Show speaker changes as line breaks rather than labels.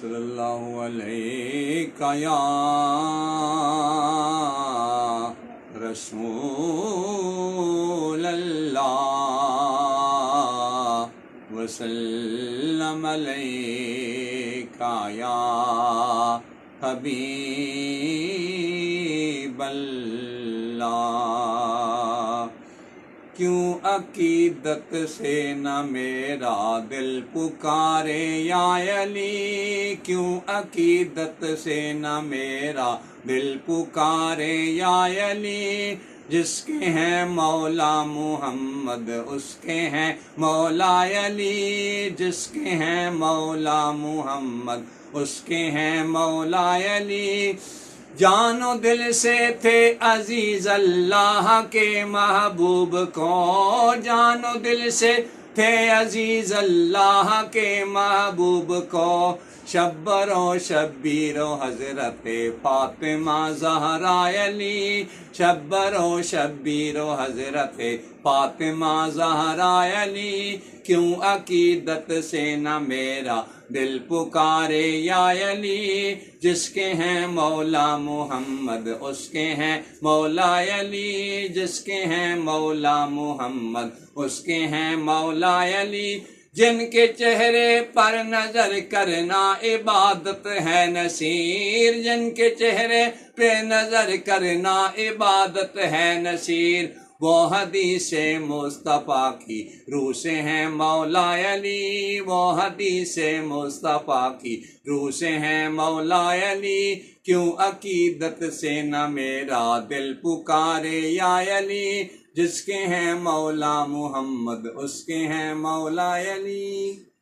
صلی اللہ علیہ یا رسول اللہ وسلم علیک یا حبیب اللہ۔ کیوں عقیدت سے نہ میرا دل پکارے یا علی، کیوں عقیدت سے نہ میرا دل پکارے یا علی، جس کے ہیں مولا محمد اس کے ہیں مولا علی، جس کے ہیں مولا محمد اس کے ہیں مولا علی۔ جان و دل سے تھے عزیز اللہ کے محبوب کو، جان و دل سے تھے عزیز اللہ کے محبوب کو، شبر و شبیر و حضرت فاطمہ زہرا علی، شبر و شبیر و حضرت فاطمہ زہرا علی۔ کیوں عقیدت سے نہ میرا دل پکارے یا علی، جس کے ہیں مولا محمد اس کے ہیں مولا علی، جس کے ہیں مولا محمد اس کے ہیں مولا علی۔ جن کے چہرے پر نظر کرنا عبادت ہے نصیر، جن کے چہرے پہ نظر کرنا عبادت ہے نصیر، وہ حدیث مصطفیٰ کی روح سے ہیں مولا علی، وہ حدیث مصطفیٰ کی روح سے ہیں مولا علی۔ کیوں عقیدت سے نہ میرا دل پکارے یا علی، جس کے ہیں مولا محمد اس کے ہیں مولا علی۔